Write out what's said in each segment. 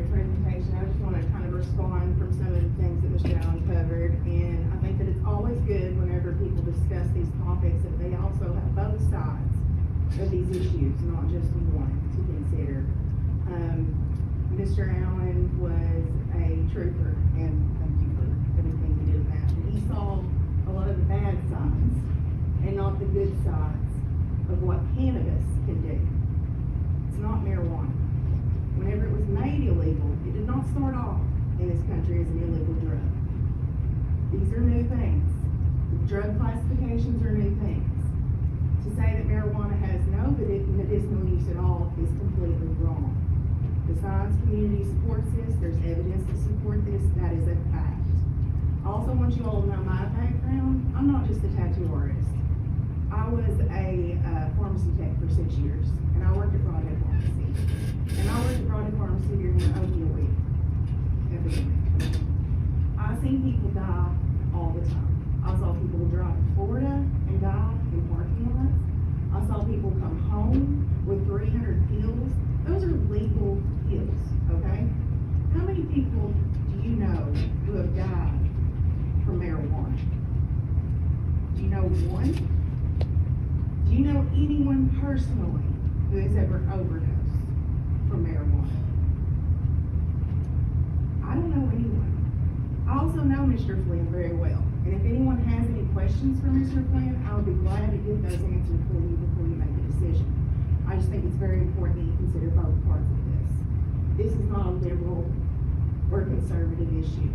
great presentation. I just want to kind of respond from some of the things that Mr. Allen covered. And I think that it's always good whenever people discuss these topics that they also have both sides of these issues, not just one to consider. Mr. Allen was a trooper, and thank you for everything he did in that. And he saw a lot of the bad sides and not the good sides of what cannabis can do. It's not marijuana. Whenever it was made illegal, it did not start off in this country as an illegal drug. These are new things. The drug classifications are new things. To say that marijuana has no medicinal use at all is completely wrong. The science community supports this. There's evidence to support this. That is a fact. I also want you all to know my background. I'm not just a tattoo artist. I was a pharmacy tech for 6 years, and I worked at Broadhead Pharmacy. And I worked at Broadhead Pharmacy during the opioid epidemic. I've seen people die all the time. I saw people drive to Florida and die in parking lots. I saw people come home with 300 pills. Those are legal pills, okay? How many people do you know who have died from marijuana? Do you know one? Do you know anyone personally who has ever overdosed from marijuana? I don't know anyone. I also know Mr. Flynn very well. And if anyone has any questions for Mr. Flynn, I would be glad to get those answered for you before you make a decision. I just think it's very important that you consider both parts of this. This is not a liberal or conservative issue.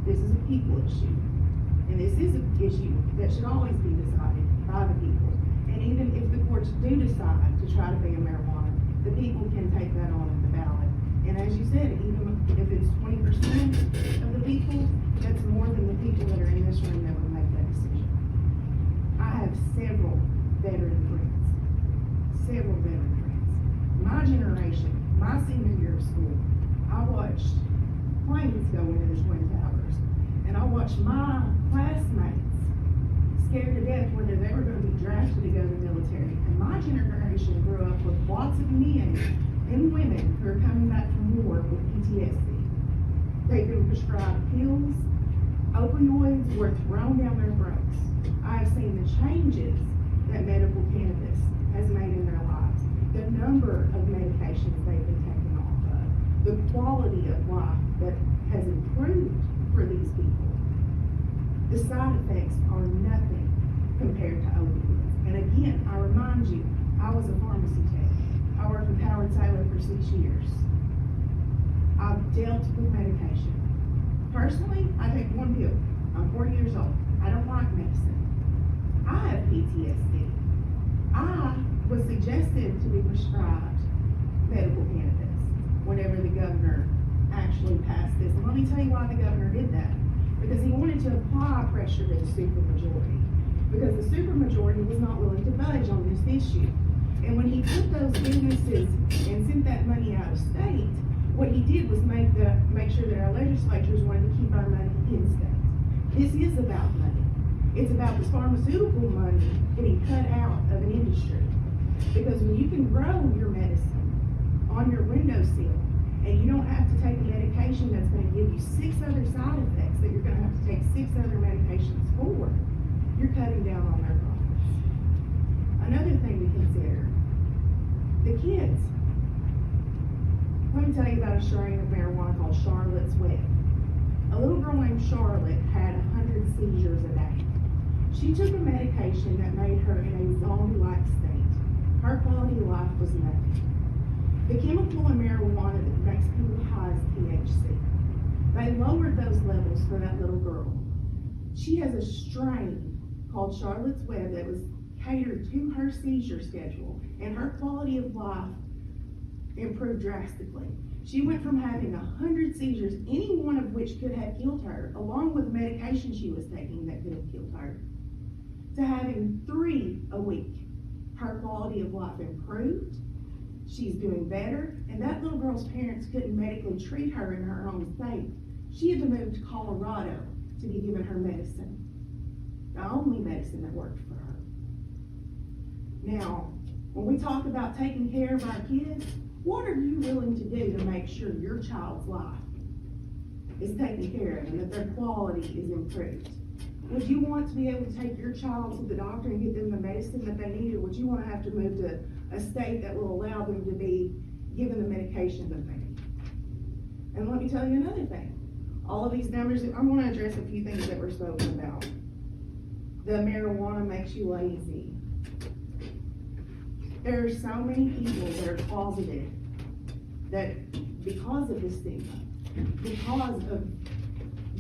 This is a people issue. And this is an issue that should always be decided by the people. And even if the courts do decide to try to ban marijuana, the people can take that on at the ballot. And as you said, even if it's 20% of the people, that's more than the people that are in this room that would make that decision. I have several veteran friends. Several veteran friends. My generation, my senior year of school, I watched planes go into the Twin Towers. And I watched my classmates scared to death whether they were going to be drafted to go to the military. And my generation grew up with lots of men and women who are coming back from war with PTSD. They've been prescribed pills, opioids were thrown down their throats. I have seen the changes that medical cannabis has made in their lives, the number of medications they've been taken off of, the quality of life that has improved for these people. The side effects are nothing compared to opioids. And again, I remind you, I was a pharmacy tech. I worked with Howard Taylor for 6 years. I've dealt with medication. Personally, I take one pill. I'm 40 years old. I don't like medicine. I have PTSD. I was suggested to be prescribed medical cannabis whenever the governor actually passed this. And let me tell you why the governor did that. Because he wanted to apply pressure to the supermajority. Because the supermajority was not willing to budge on this issue. And when he took those businesses and sent that money out of state, what he did was make sure that our legislatures wanted to keep our money in state. This is about money. It's about this pharmaceutical money getting cut out of an industry. Because when you can grow your medicine on your windowsill, and you don't have to take a medication that's going to give you 6 other side effects that you're going to have to take 6 other medications for, you're cutting down on their profits. Another thing to consider, the kids. Let me tell you about a strain of marijuana called Charlotte's Web. A little girl named Charlotte had 100 seizures a day. She took a medication that made her in a zombie-like state. Her quality of life was nothing. The chemical in marijuana that makes people high is THC. They lowered those levels for that little girl. She has a strain called Charlotte's Web that was catered to her seizure schedule, and her quality of life improved drastically. She went from having 100 seizures, any one of which could have killed her, along with medication she was taking that could have killed her, to having 3 a week. Her quality of life improved. She's doing better, and that little girl's parents couldn't medically treat her in her home state. She had to move to Colorado to be given her medicine, the only medicine that worked for her. Now, when we talk about taking care of our kids, What are you willing to do to make sure your child's life is taken care of and that their quality is improved? Would you want to be able to take your child to the doctor and get them the medicine that they need, or would you want to have to move to a state that will allow them to be given the medication that they need? And let me tell you another thing. All of these numbers, I want to address a few things that were spoken about. The marijuana makes you lazy. There are so many people that are closeted that because of this stigma, because of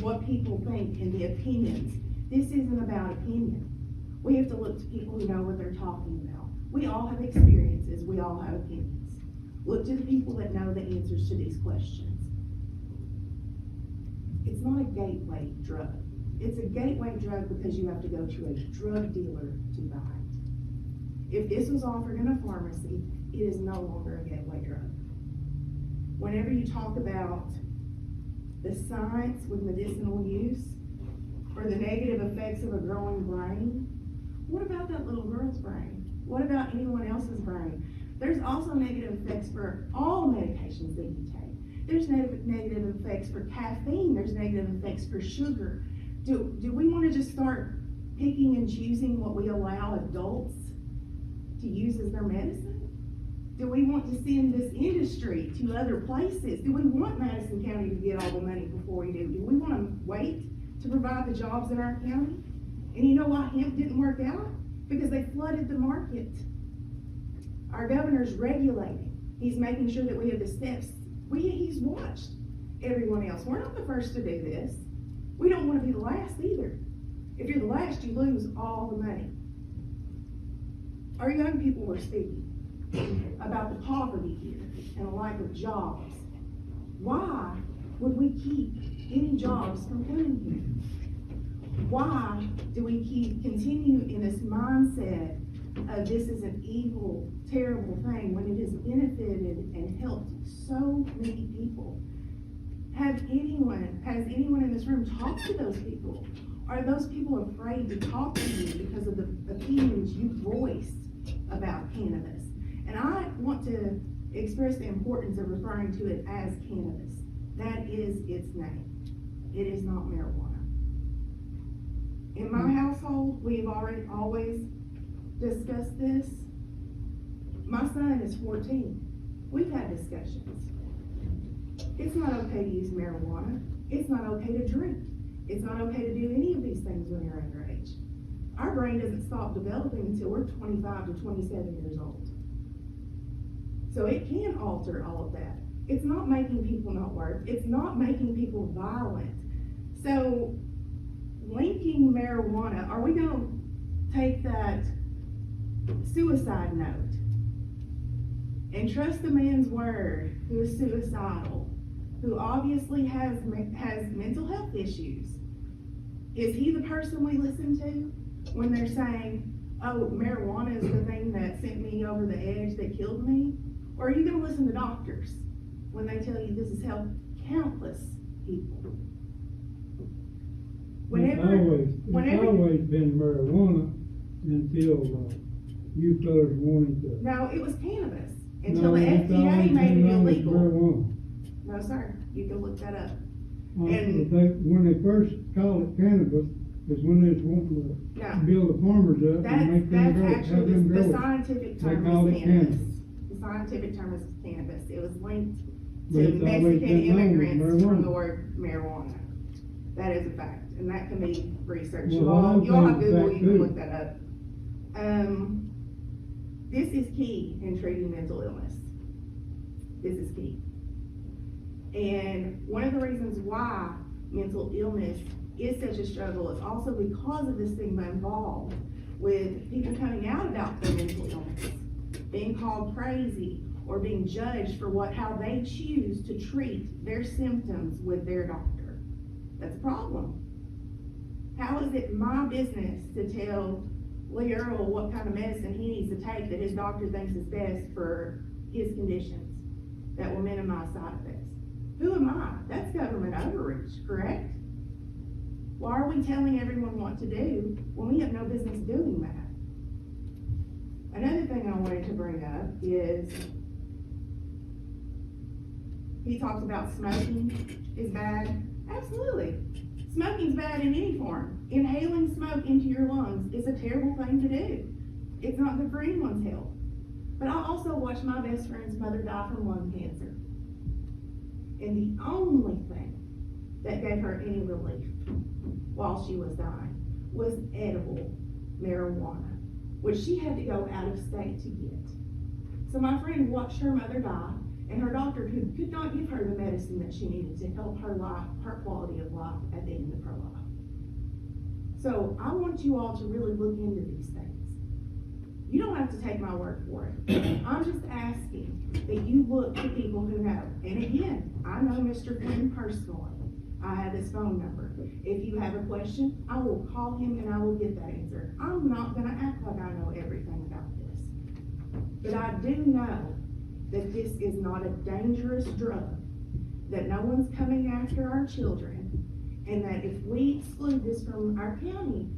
what people think and the opinions, this isn't about opinion. We have to look to people who know what they're talking about. We all have experiences, we all have opinions. Look to the people that know the answers to these questions. It's not a gateway drug. It's a gateway drug because you have to go to a drug dealer to buy it. If this was offered in a pharmacy, it is no longer a gateway drug. Whenever you talk about the science with medicinal use or the negative effects of a growing brain, what about that little girl's brain? What about anyone else's brain? There's also negative effects for all medications that you take. There's negative effects for caffeine. There's negative effects for sugar. Do we want to just start picking and choosing what we allow adults to use as their medicine? Do we want to send this industry to other places? Do we want Madison County to get all the money before we do? Do we want to wait to provide the jobs in our county? And you know why hemp didn't work out? Because they flooded the market. Our governor's regulating. He's making sure that we have the steps. He's watched everyone else. We're not the first to do this. We don't want to be the last either. If you're the last, you lose all the money. Our young people were speaking about the poverty here and the lack of jobs. Why would we keep any jobs from coming here? Why do we continue in this mindset of this is an evil, terrible thing when it has benefited and helped so many people? Has anyone in this room talked to those people? Are those people afraid to talk to you because of the opinions you voiced about cannabis? And I want to express the importance of referring to it as cannabis. That is its name. It is not marijuana. In my household, we've always discussed this. My son is 14. We've had discussions. It's not okay to use marijuana. It's not okay to drink. It's not okay to do any of these things when you're underage. Our brain doesn't stop developing until we're 25 to 27 years old. So it can alter all of that. It's not making people not work. It's not making people violent. So linking marijuana, are we going to take that suicide note and trust the man's word who is suicidal, who obviously has mental health issues? Is he the person we listen to when they're saying, oh, marijuana is the thing that sent me over the edge, that killed me? Or are you going to listen to doctors when they tell you this has helped countless people? It's always been marijuana until you fellas wanted to. No, it was cannabis until the FDA made it illegal. Marijuana. No, sir. You can look that up. And when they first called it cannabis, is when they was wanting to build the farmers up and make them grow. That's actually the scientific term is cannabis. The scientific term is cannabis. It was linked to Mexican immigrants from the word marijuana. That is a fact, and that can be researched. You all have Google, you can look that up. This is key in treating mental illness. This is key. And one of the reasons why mental illness is such a struggle is also because of the stigma involved with people coming out about their mental illness, being called crazy, or being judged for how they choose to treat their symptoms with their doctor. That's a problem. How is it my business to tell Lee Earl what kind of medicine he needs to take that his doctor thinks is best for his conditions that will minimize side effects? Who am I? That's government overreach, correct? Why are we telling everyone what to do when we have no business doing that? Another thing I wanted to bring up is He talks about smoking is bad. Absolutely. Smoking's bad in any form. Inhaling smoke into your lungs is a terrible thing to do. It's not good for anyone's health. But I also watched my best friend's mother die from lung cancer. And the only thing that gave her any relief while she was dying was edible marijuana, which she had to go out of state to get. So my friend watched her mother die, and her doctor could not give her the medicine that she needed to help her life, her quality of life at the end of her life. So I want you all to really look into these things. You don't have to take my word for it. I'm just asking that you look to people who know. And again, I know Mr. Flynn personally. I have his phone number. If you have a question, I will call him and I will get that answer. I'm not gonna act like I know everything about this. But I do know that this is not a dangerous drug, that no one's coming after our children, and that if we exclude this from our county,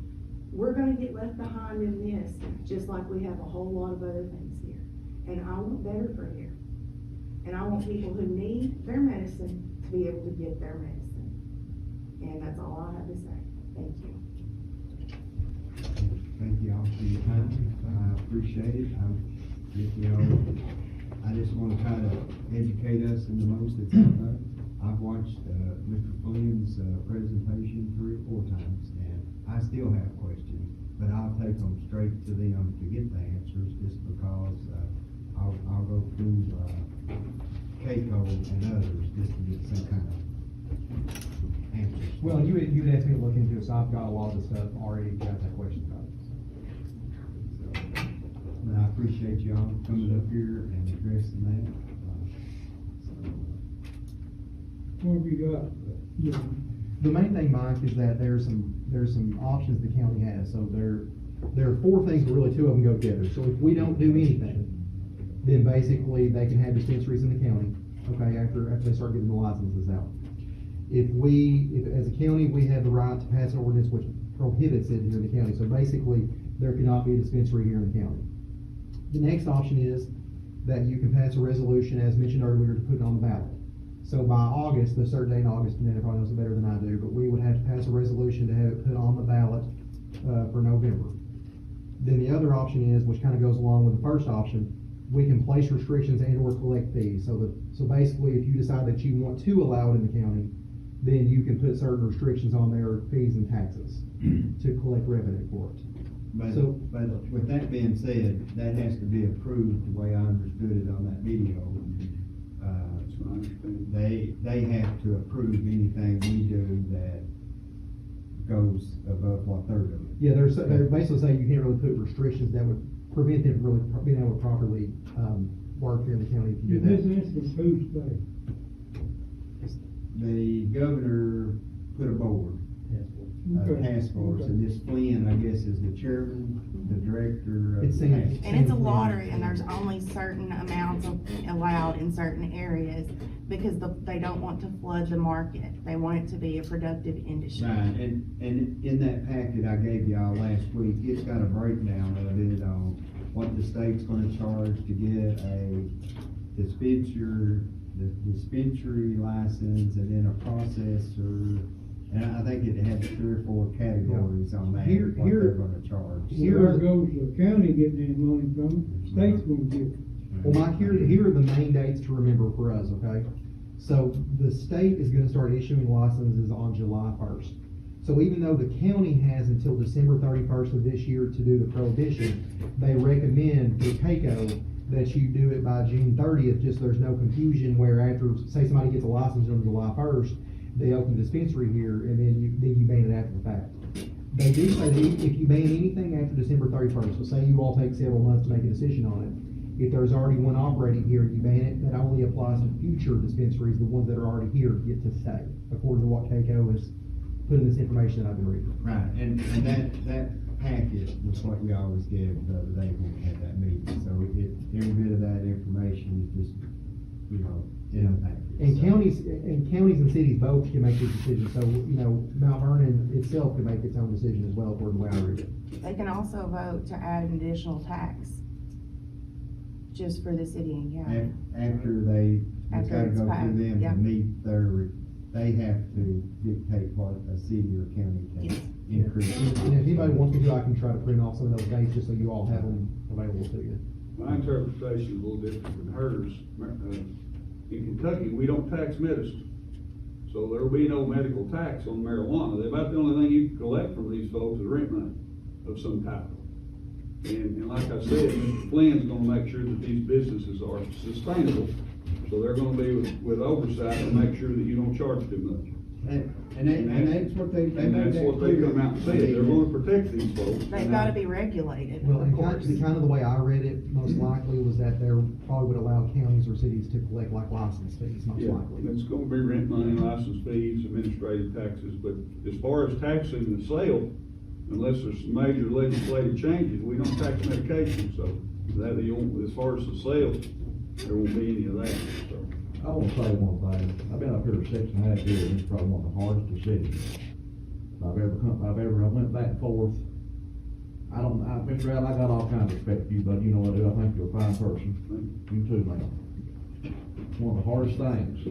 we're gonna get left behind in this, just like we have a whole lot of other things here. And I want better for here. And I want people who need their medicine to be able to get their medicine. And that's all I have to say. Thank you. Thank you all for your time. I appreciate it. I just want to try to educate us in the most that's out there. I've watched Mr. Flynn's presentation 3 or 4 times, and I still have questions, but I'll take them straight to them to get the answers, just because I'll go through CACO and others just to get some kind of answers. Well, you'd asked me to look into it, so I've got a lot of the stuff already, got that question about it. But I appreciate y'all coming up here and addressing that. What have you got? The main thing, Mike, is that there's some options the county has. So there are 4 things, but really 2 of them go together. So if we don't do anything, then basically they can have dispensaries in the county, okay, after they start getting the licenses out. If as a county, we have the right to pass an ordinance which prohibits it here in the county. So basically, there cannot be a dispensary here in the county. The next option is that you can pass a resolution, as mentioned earlier, to put it on the ballot. So by August, the certain date in August, and then probably knows it better than I do, but we would have to pass a resolution to have it put on the ballot for November. Then the other option is, which kind of goes along with the first option, we can place restrictions and or collect fees. So basically, if you decide that you want to allow it in the county, then you can put certain restrictions on their fees and taxes to collect revenue for it. But with that being said, that has to be approved the way I understood it on that video. They have to approve anything we do that goes above what they're doing. Yeah, they're basically saying you can't really put restrictions that would prevent them from really being able to properly work here in the county if you do that. In this instance, who's paying? The governor put a board, task force, and this Flynn, I guess, is the chairman, the director of the task force. And it's a lottery, and there's only certain amounts allowed in certain areas, because they don't want to flood the market. They want it to be a productive industry. Right, and in that packet I gave y'all last week, it's got a breakdown of it on what the state's gonna charge to get a dispensary license, and then a processor, and I think it had 3 or 4 categories on that, what they're gonna charge. Where goes the county getting any money from it? State's gonna get it. Well, Mike, here are the main dates to remember for us, okay? So the state is gonna start issuing licenses on July 1st. So even though the county has until December 31st of this year to do the prohibition, they recommend for CACO that you do it by June 30th, just so there's no confusion where after, say somebody gets a license on July 1st, they open the dispensary here, and then you ban it after the fact. They do say that if you ban anything after December 31st, so say you all take several months to make a decision on it, if there's already one operating here and you ban it, that only applies to future dispensaries. The ones that are already here get to stay, according to what CACO has put in this information that I've been reading. Right, and that packet was what we always gave the other day when we had that meeting, so every bit of that information is just, in the packet. And counties and cities both can make these decisions, so, Mount Vernon itself can make its own decision as well, according to the way I read it. They can also vote to add an additional tax just for the city and county. After they, it's After gotta it's go passed, through them yeah. to meet their, they have to dictate what a city or county Yes. can increase. And if anybody wants me to, I can try to print off some of those dates, just so you all have them available to you. My interpretation is a little different than hers. In Kentucky, we don't tax medicine. So there'll be no medical tax on marijuana. About the only thing you can collect from these folks is rent money of some type. And like I said, Mr. Flynn's gonna make sure that these businesses are sustainable. So they're gonna be with oversight to make sure that you don't charge too much. And that's what they And made that's that what they clear. come out and say. They're gonna protect these folks. They've gotta be regulated, Well, of and course. kind of the way I read it, most likely, was that there probably would allow counties or cities to collect like license fees, most Yeah, likely. it's gonna be rent money, license fees, administrative taxes, but as far as taxing the sale, unless there's some major legislative changes, we don't tax medication, so that, as far as the sale, there won't be any of that, so. I want to say one thing. I've been up here 6.5 years, and it's probably one of the hardest decisions I went back and forth. Mr. Al, I got all kinds of respect for you, but you know what, I think you're a fine person. You too, man. It's one of the hardest things.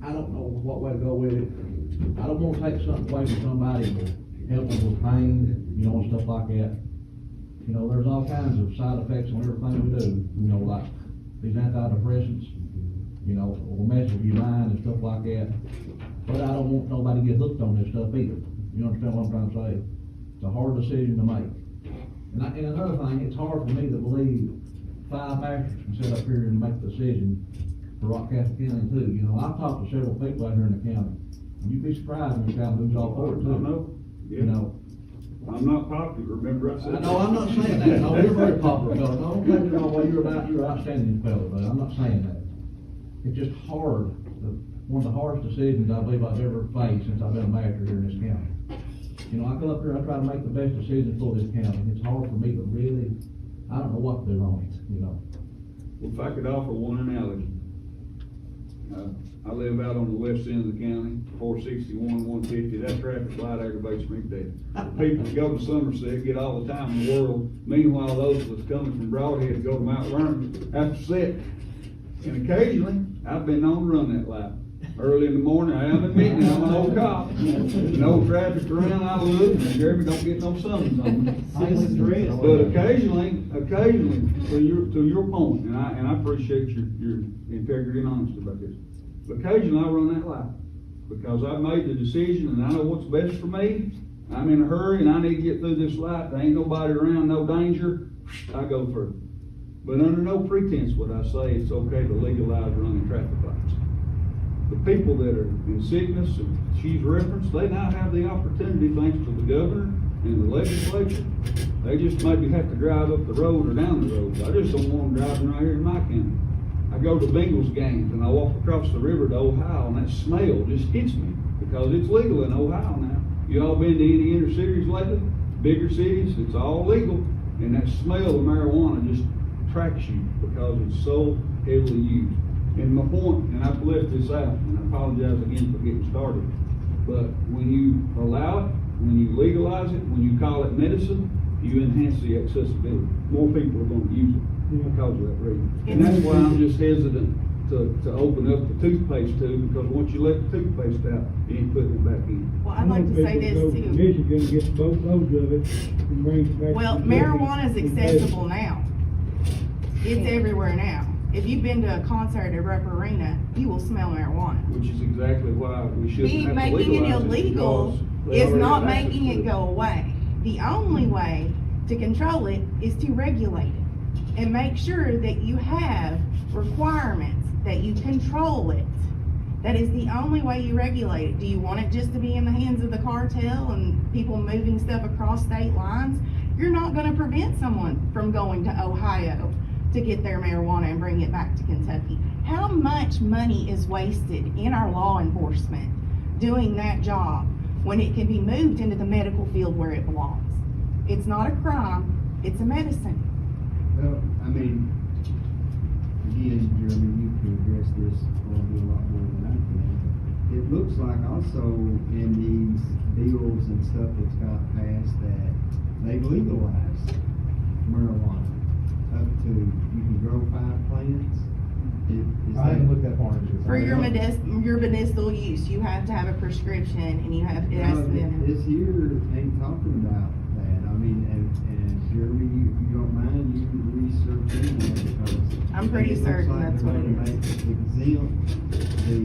I don't know what way to go with it. I don't want to take something away from somebody and help them with pain, you know, and stuff like that. You know, there's all kinds of side effects on everything we do, you know, like these antidepressants, you know, will mess with your mind and stuff like that. But I don't want nobody to get hooked on this stuff either. You understand what I'm trying to say? It's a hard decision to make. And another thing, it's hard for me to believe 5 masters can sit up here and make the decision for Rockcastle County too. You know, I've talked to several people out here in the county. And you'd be surprised when you found who's all for it too. I know. Yeah. You know. I'm not popular, remember I said. No, I'm not saying that. No, you're very popular, fellow. No, don't take it the wrong way. You're an outstanding fellow, but I'm not saying that. It's just hard. One of the hardest decisions I believe I've ever faced since I've been a master here in this county. You know, I come up here, I try to make the best decisions for this county. It's hard for me to really, I don't know what to do on it, you know. Well, if I could offer one analogy. I live out on the west end of the county, 461, 150, that traffic light aggravates me to death. People that go to Somerset get all the time in the world, meanwhile those that's coming from Broadhead go to Mount Vernon have to sit. And occasionally, I've been known to run that light. Early in the morning, I am admitting I'm an old cop. No traffic around, I look, and Jeremy don't get no summons on me. But occasionally, to your point, and I appreciate your integrity and honesty about this. Occasionally I run that light because I've made the decision and I know what's best for me. I'm in a hurry and I need to get through this light. There ain't nobody around, no danger. I go through. But under no pretense would I say it's okay to legalize running traffic lights. The people that are in sickness, and she's referenced, they now have the opportunity, thanks to the governor and the legislature. They just maybe have to drive up the road or down the road. I just don't want them driving right here in my county. I go to Bengals games and I walk across the river to Ohio and that smell just hits me because it's legal in Ohio now. You all been to any inner cities lately? Bigger cities, it's all legal. And that smell of marijuana just attracts you because it's so heavily used. And my point, and I've left this out, and I apologize again for getting started, but when you allow it, when you legalize it, when you call it medicine, you enhance the accessibility. More people are going to use it because of that reason. And that's why I'm just hesitant to open up the toothpaste tube, because once you let the toothpaste out, you ain't putting it back in. Well, I'd like to say this Go to too. Michigan, get both loads of it and bring it back. Well, to marijuana is Kentucky. accessible now. It's everywhere now. If you've been to a concert at Rupp Arena, you will smell marijuana. Which is exactly why we shouldn't have to Making it legalize illegal because they is already not have access making to it go away. The only way to control it is to regulate it and make sure that you have requirements, that you control it. That is the only way you regulate it. Do you want it just to be in the hands of the cartel and people moving stuff across state lines? You're not gonna prevent someone from going to Ohio to get their marijuana and bring it back to Kentucky. How much money is wasted in our law enforcement doing that job when it can be moved into the medical field where it belongs? It's not a crime, it's a medicine. Well, I mean, again, Jeremy, you can address this probably a lot more than I can. It looks like also in these bills and stuff that's got passed that they've legalized marijuana up to, you can grow 5 plants? Is I haven't that- looked that far into this. For your medicinal use, you have to have a prescription and it has to be. This here ain't talking about that, I mean, and Jeremy, if you don't mind, you can research in there because. I'm pretty it looks certain like that's they're what it gonna is. make exempt the,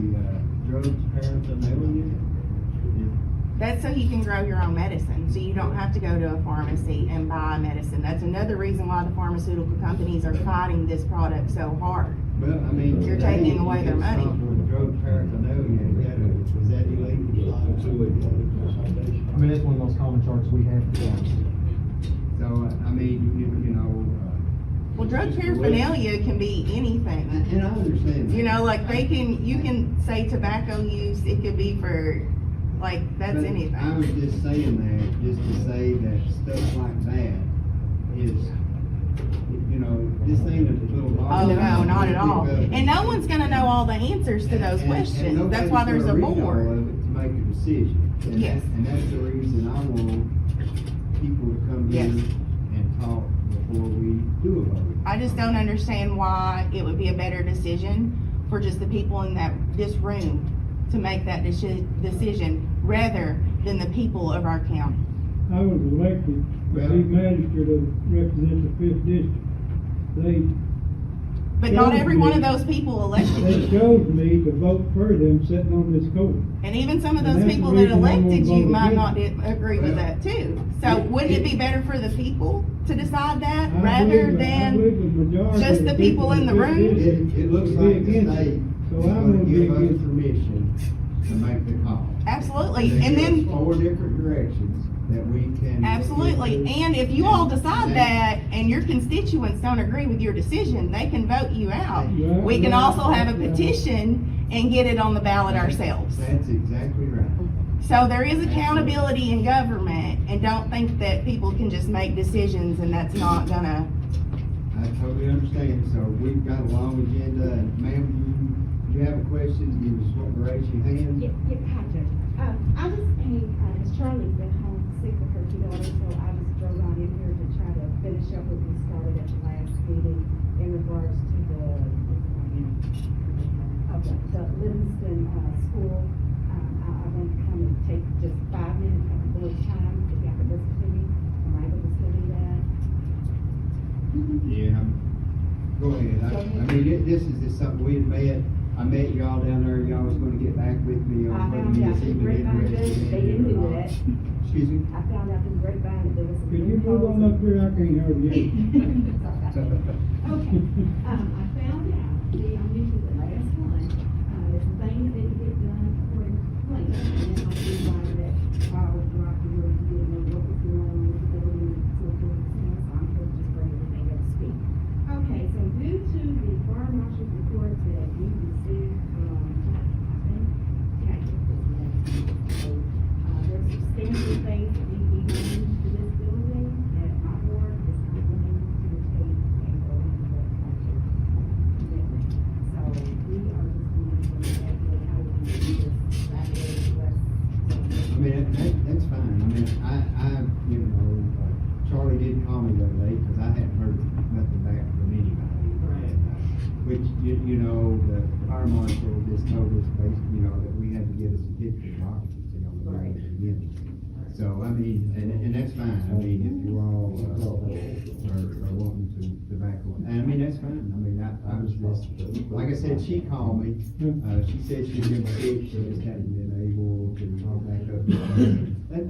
drugs paraphernalia. That's so you can grow your own medicine, so you don't have to go to a pharmacy and buy medicine. That's another reason why the pharmaceutical companies are fighting this product so hard. Well, I mean. You're taking away their money. With drug paraphernalia, is that illegal? It's illegal. I mean, that's one of the most common charges we have. So, I mean, you know, Well, drug paraphernalia can be anything. and I understand that. You know, like you can say tobacco use, it could be for, like, that's But anything. I was just saying that, just to say that stuff like that is, you know, this ain't a little. Oh, no, not at all. And no one's gonna know all the answers to those questions. That's why there's a board. To make a decision. And Yes. And that's the reason I want people to come here Yes. and talk before we do a vote. I just don't understand why it would be a better decision for just the people in this room to make that decision rather than the people of our county. I was elected to be magistrate to represent the 5th district. They But not every one of those people elected They you. chose me to vote for them sitting on this court. And even some of And those that's people the that reason I'm gonna elected you vote might not against agree with that too. So wouldn't it be better for the people to decide that I rather believe than, the majority just of the people in the fifth room? district It looks would be like the against state it. is So I'm gonna gonna be give us against it. permission to make the call. absolutely, They and give us then, 4 different directions that we can. absolutely, and if you all decide that and your constituents don't agree with your decision, they can vote you out. We can also have a petition and get it on the ballot ourselves. That's exactly right. So there is accountability in government, and don't think that people can just make decisions and that's not gonna, I totally understand, so we've got a long agenda, and ma'am, you have a question, you just want to raise your hand? Yeah, hi, Judge. I was saying, Miss Charlie's been home sick with her 2 daughters, so I just drove on in here to try to finish up what we started at the last meeting in regards to the Livingston, school. I want to kind of take just 5 minutes of the board's time, if y'all could listen to me. Am I able to still do that? Yeah. Go ahead, I mean, this is just something we had met, I met y'all down there, y'all was gonna get back with me I on whether found you out was through even grapevine, interested Judge, in they it didn't or do not. that. Excuse me? I found out through grapevine that there was some. Could you move on up here? I can't hardly hear you. Okay, I found out, see, I'm usually the last one, there's some things that didn't get done according to plan, and then I see why that file dropped, where you didn't know what was going on with the building and so forth, and so I'm going to just bring everything up to speed. Okay, so due to the fire marshal's report that we received from, I think, so, there's substantial things that need to be done to this building that my board is not willing to take and go into that project commitment. So we are just going to evaluate how we can do this rapidly, less. I mean, that's fine, I mean, you know, Charlie did call me the other day, cause I hadn't heard nothing back from anybody. Right. And, you know, the fire marshal just told us basically, you know, that we had to get a certificate of occupancy on the ground to begin with. So, I mean, and that's fine, I mean, if you all, are wanting to back on, and I mean, that's fine, I mean, I was just, like I said, she called me, she said she'd been sick, she just hadn't been able to call back up.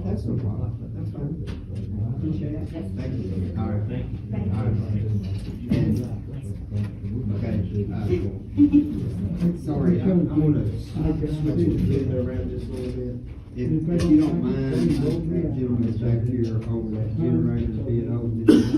That's no problem, that's fine. I appreciate it, thank you. All right, thank you. All right. Okay, sorry, I'm gonna switch the agenda around just a little bit. If you don't mind, that gentleman's back here over that generator being over this.